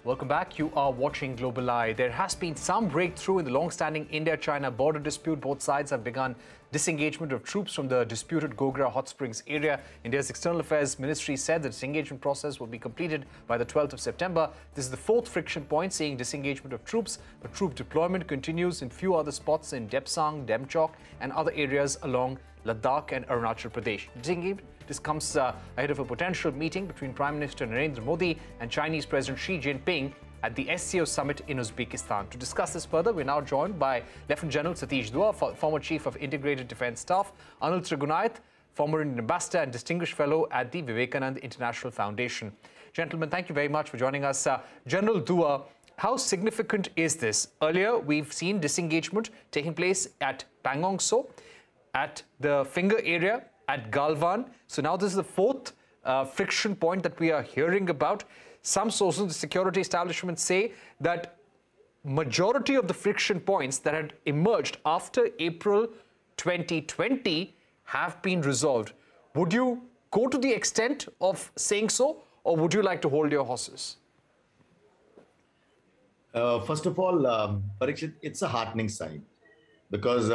Welcome back. You are watching Global Eye. There has been some breakthrough in the long-standing India-China border dispute. Both sides have begun disengagement of troops from the disputed Gogra-Hot Springs area. India's External Affairs Ministry said the disengagement process will be completed by the 12th of September. This is the fourth friction point seeing disengagement of troops, but troop deployment continues in few other spots in Depsang, Demchok and other areas along Ladakh and Arunachal Pradesh. This comes ahead of a potential meeting between Prime Minister Narendra Modi and Chinese President Xi Jinping at the SCO summit in Uzbekistan. To discuss this further, we're now joined by Lieutenant General Satish Dua, former Chief of Integrated Defence Staff, Anil Trigunayat, former Indian Ambassador and Distinguished Fellow at the Vivekananda International Foundation. Gentlemen, thank you very much for joining us. General Dua, how significant is this? Earlier, we've seen disengagement taking place at Pangong So, at the Finger area, at Galwan. So now this is the fourth friction point that we are hearing about. Some sources of the security establishment say that majority of the friction points that had emerged after April 2020 have been resolved. Would you go to the extent of saying so, or would you like to hold your horses? First of all, Parikshit, it's a heartening sign because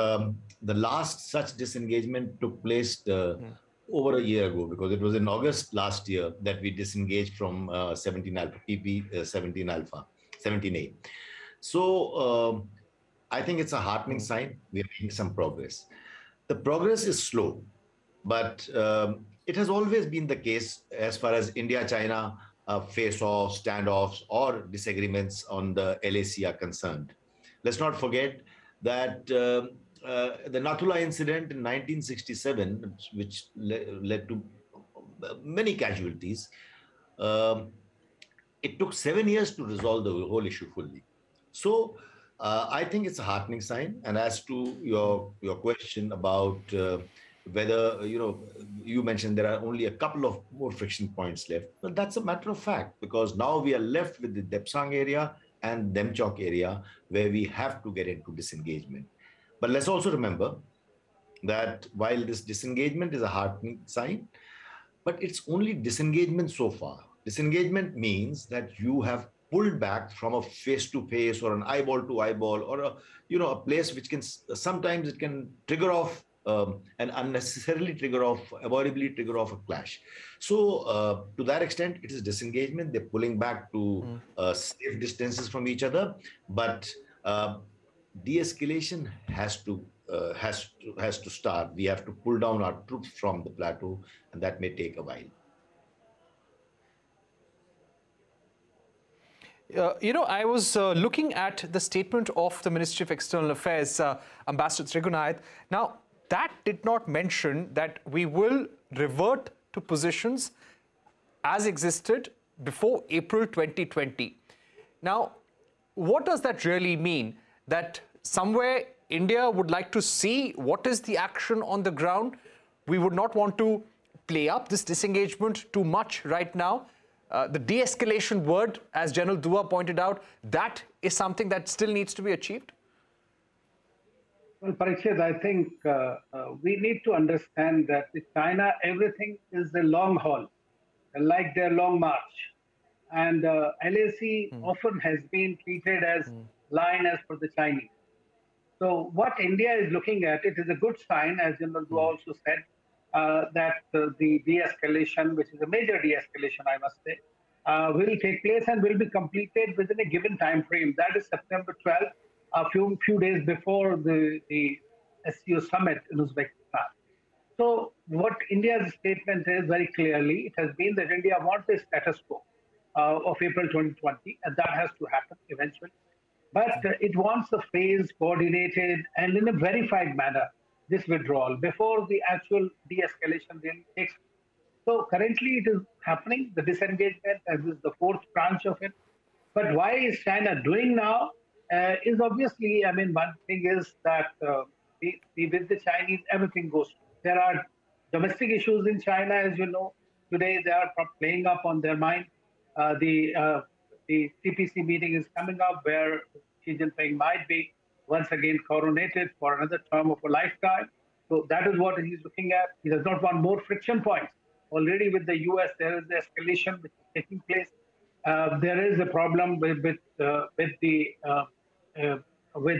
the last such disengagement took place over a year ago, because it was in August last year that we disengaged from 17 Alpha, PP-17 Alpha, 17A. So I think it's a heartening sign. We are making some progress. The progress is slow, but it has always been the case as far as India-China face-offs, standoffs, or disagreements on the LAC are concerned. Let's not forget that the Nathula incident in 1967, which led to many casualties, it took 7 years to resolve the whole issue fully. So I think it's a heartening sign. And as to your question about whether, you mentioned there are only a couple of more friction points left. Well, that's a matter of fact, because now we are left with the Depsang area and Demchok area where we have to get into disengagement. But let's also remember that while this disengagement is a heartening sign, but it's only disengagement so far. Disengagement means that you have pulled back from a face-to-face or an eyeball-to-eyeball or a place which can sometimes it can trigger off and unnecessarily avoidably trigger off a clash. So to that extent, it is disengagement. They're pulling back to safe distances from each other, but de-escalation has to start. We have to pull down our troops from the plateau, and that may take a while. I was looking at the statement of the Ministry of External Affairs, Ambassador Trigunayat. Now, that did not mention that we will revert to positions as existed before April 2020. Now, what does that really mean? That somewhere India would like to see what is the action on the ground? We would not want to play up this disengagement too much right now. The de-escalation word, as General Dua pointed out, that is something that still needs to be achieved? Well, Parikshit, I think we need to understand that with China, everything is a long haul, like their long march. And LAC often has been treated as line as per the Chinese. So what India is looking at, it is a good sign, as General Dua also said, that the de-escalation, which is a major de-escalation, I must say, will take place and will be completed within a given time frame. That is September 12th, a few days before the SCO summit in Uzbekistan. So what India's statement is very clearly, it has been that India wants a status quo of April 2020, and that has to happen eventually. But it wants a phased, coordinated, and in a verified manner, this withdrawal before the actual de-escalation really takes place. So currently it is happening, the disengagement, as is the fourth branch of it. But why is China doing now? Is obviously, one thing is that with the Chinese, everything goes. There are domestic issues in China, as you know. Today, they are playing up on their mind. The CPC meeting is coming up where Xi Jinping might be once again coronated for another term of a lifetime. So that is what he's looking at. He does not want more friction points. Already with the US, there is the escalation which is taking place. There is a problem with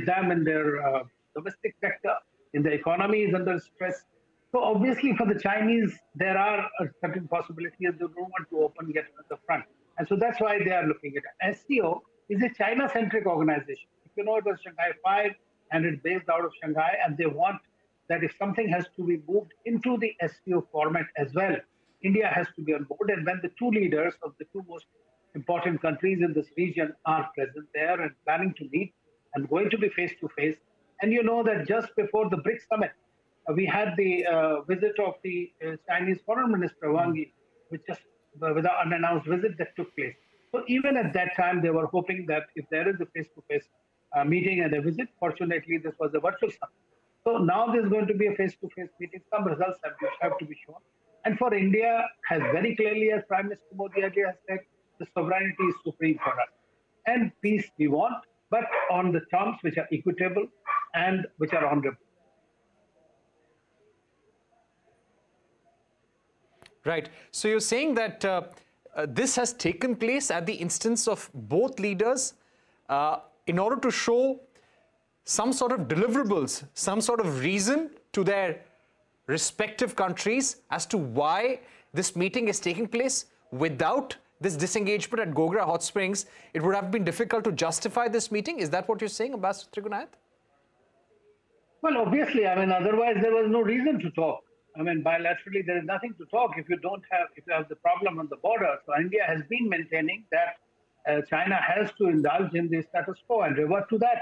them in their domestic sector. In the economy is under stress. So obviously, for the Chinese, there are a certain possibilities they don't want to open yet another front, and so that's why they are looking at it. SCO is a China-centric organization. If you know, it was Shanghai 5, and it's based out of Shanghai, and they want that if something has to be moved into the SCO format as well, India has to be on board. And when the two leaders of the two most important countries in this region are present there and planning to meet and going to be face to face, and you know that just before the BRICS summit, we had the visit of the Chinese Foreign Minister Wang Yi, which just with an unannounced visit that took place. So even at that time, they were hoping that if there is a face-to-face meeting and a visit, fortunately, this was a virtual summit. So now there's going to be a face-to-face meeting. Some results have to be shown. And for India, has very clearly, as Prime Minister Modi earlier has said, the sovereignty is supreme for us. And peace we want, but on the terms which are equitable and which are honorable. Right. So you're saying that this has taken place at the instance of both leaders in order to show some sort of deliverables, some sort of reason to their respective countries as to why this meeting is taking place. Without this disengagement at Gogra-Hot Springs, it would have been difficult to justify this meeting. Is that what you're saying, Ambassador Trigunayat? Well, obviously, I mean, otherwise there was no reason to talk. I mean, bilaterally, there is nothing to talk if you have the problem on the border. So India has been maintaining that China has to indulge in the status quo and revert to that,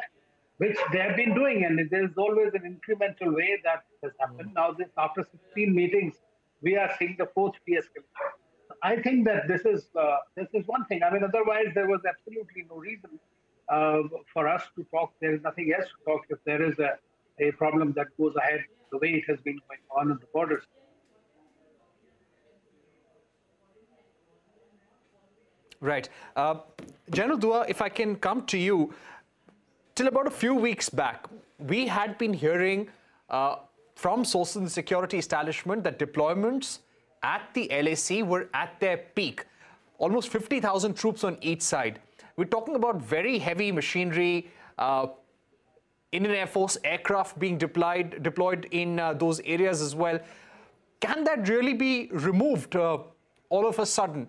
which they have been doing. And there is always an incremental way that has happened. Now, after 16 meetings, we are seeing the fourth de-escalation. I think that this is one thing. I mean, otherwise, there was absolutely no reason for us to talk. There is nothing else to talk if there is a problem that goes ahead the way it has been going on the borders. Right. General Dua, if I can come to you, till about a few weeks back, we had been hearing from sources in the security establishment that deployments at the LAC were at their peak. Almost 50,000 troops on each side. We're talking about very heavy machinery, Indian Air Force aircraft being deployed in those areas as well. Can that really be removed all of a sudden?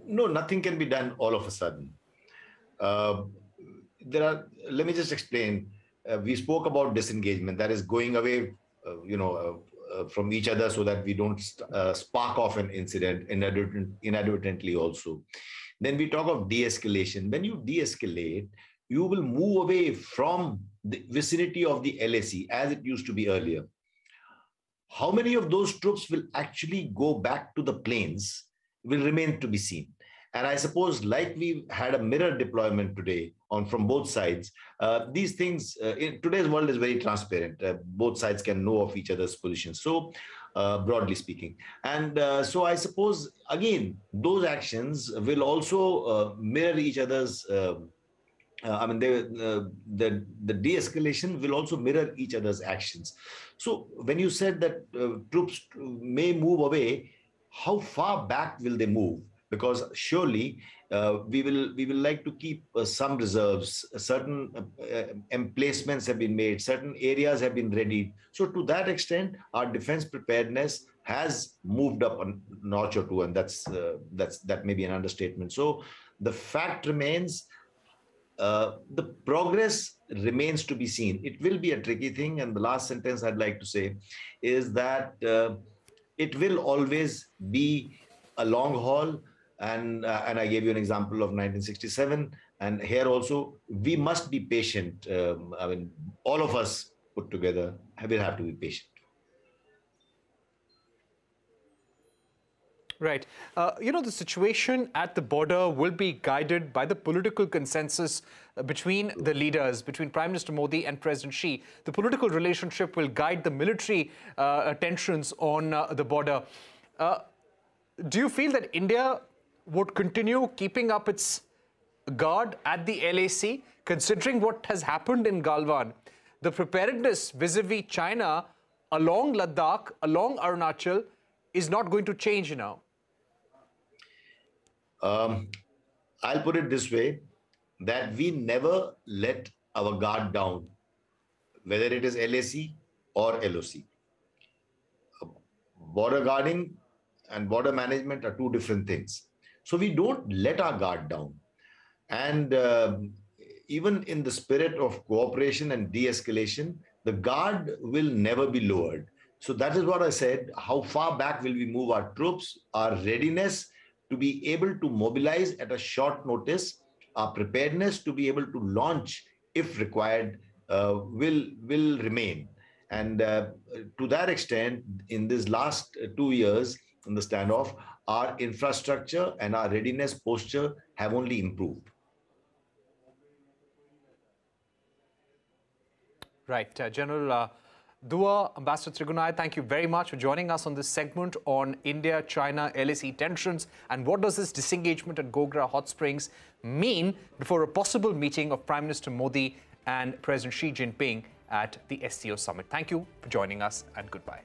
No, nothing can be done all of a sudden. Let me just explain. We spoke about disengagement, that is going away, from each other so that we don't spark off an incident inadvertently also. Then we talk of de-escalation. When you de-escalate, you will move away from the vicinity of the LAC as it used to be earlier. How many of those troops will actually go back to the plains will remain to be seen. And I suppose, like we had a mirror deployment today from both sides, these things in today's world is very transparent. Both sides can know of each other's positions. So, broadly speaking, and so I suppose again those actions will also mirror each other's. The de-escalation will also mirror each other's actions. So, when you said that troops may move away, how far back will they move? Because surely we will like to keep some reserves. Certain emplacements have been made. Certain areas have been readied. So to that extent, our defense preparedness has moved up a notch or two, and that may be an understatement. So the fact remains, the progress remains to be seen. It will be a tricky thing. And the last sentence I'd like to say is that it will always be a long haul. And I gave you an example of 1967. And here also, we must be patient. All of us put together will have to be patient. Right. The situation at the border will be guided by the political consensus between the leaders, between Prime Minister Modi and President Xi. The political relationship will guide the military tensions on the border. Do you feel that India would continue keeping up its guard at the LAC, considering what has happened in Galwan? The preparedness vis-a-vis China along Ladakh, along Arunachal, is not going to change now. I'll put it this way, that we never let our guard down, whether it is LAC or LOC. Border guarding and border management are two different things. So we don't let our guard down. And even in the spirit of cooperation and de-escalation, the guard will never be lowered. So that is what I said. How far back will we move our troops, our readiness to be able to mobilize at a short notice, our preparedness to be able to launch if required will remain. And to that extent, in this last 2 years in the standoff, our infrastructure and our readiness posture have only improved. Right. General Dua, Ambassador Trigunai, thank you very much for joining us on this segment on India-China LAC tensions and what does this disengagement at Gogra-Hot Springs mean before a possible meeting of Prime Minister Modi and President Xi Jinping at the SCO summit. Thank you for joining us and goodbye.